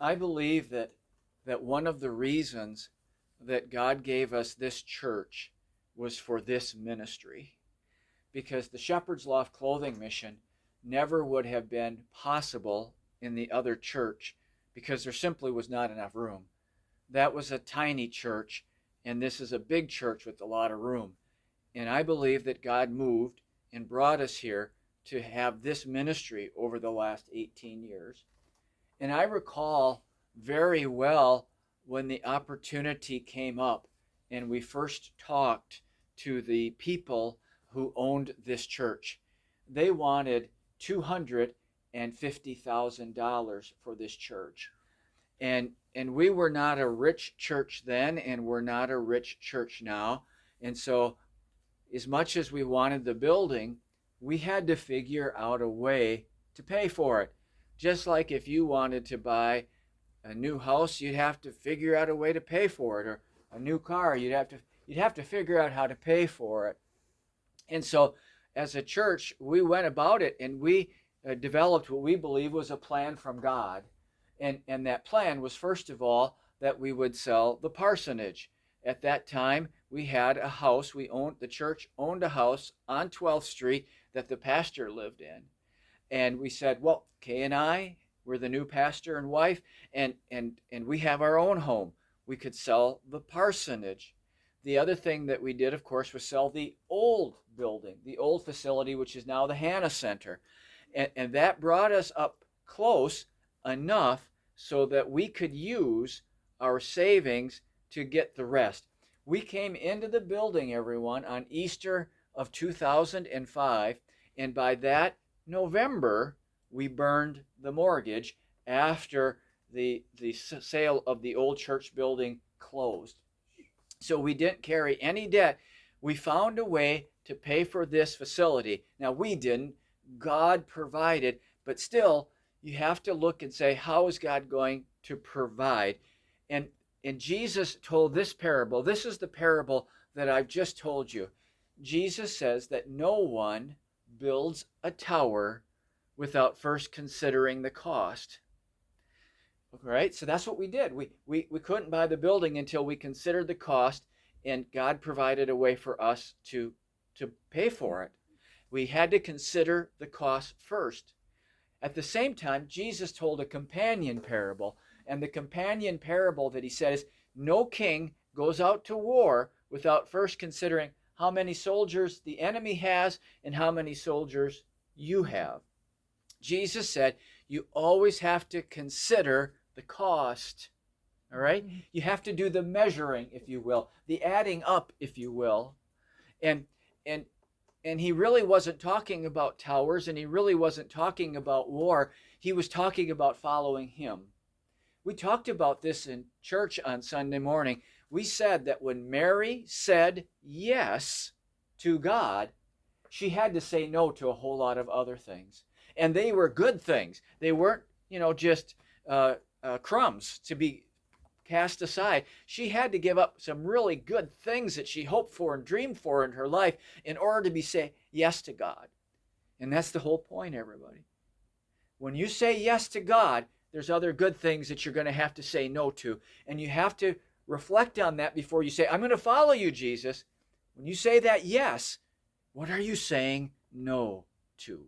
I believe that one of the reasons that God gave us this church was for this ministry, because the Shepherd's Loft Clothing Mission never would have been possible in the other church because there simply was not enough room. That was a tiny church, and this is a big church with a lot of room. And I believe that God moved and brought us here to have this ministry over the last 18 years. And I recall very well when the opportunity came up and we first talked to the people who owned this church. They wanted $250,000 for this church. And we were not a rich church then, and we're not a rich church now. And so as much as we wanted the building, we had to figure out a way to pay for it. Just like if you wanted to buy a new house, you'd have to figure out a way to pay for it, or a new car, you'd have to figure out how to pay for it. And so as a church, we went about it, and we developed what we believe was a plan from God. And that plan was, first of all, that we would sell the parsonage. At that time, we had a house. The church owned a house on 12th Street that the pastor lived in. And we said, well, Kay and I, we're the new pastor and wife, and we have our own home. We could sell the parsonage. The other thing that we did, of course, was sell the old building, the old facility, which is now the Hannah Center. And that brought us up close enough so that we could use our savings to get the rest. We came into the building, everyone, on Easter of 2005, and by that November, we burned the mortgage after the sale of the old church building closed. So we didn't carry any debt. We found a way to pay for this facility. Now, we didn't. God provided, but still, you have to look and say, how is God going to provide? And Jesus told this parable. This is the parable that I've just told you. Jesus says that no one builds a tower without first considering the cost. All right, so that's what we did. We couldn't buy the building until we considered the cost, and God provided a way for us to pay for it. We had to consider the cost first. At the same time, Jesus told a companion parable, and the companion parable that he said is, no king goes out to war without first considering how many soldiers the enemy has and how many soldiers you have. Jesus said, you always have to consider the cost. All right? You have to do the measuring, if you will, the adding up, if you will. And he really wasn't talking about towers, and he really wasn't talking about war. He was talking about following him. We talked about this in church on Sunday morning. We said that when Mary said yes to God, she had to say no to a whole lot of other things. And they were good things. They weren't, just crumbs to be cast aside. She had to give up some really good things that she hoped for and dreamed for in her life in order to say yes to God. And that's the whole point, everybody. When you say yes to God, there's other good things that you're going to have to say no to. And you have to reflect on that before you say, I'm going to follow you, Jesus. When you say that yes, what are you saying no to?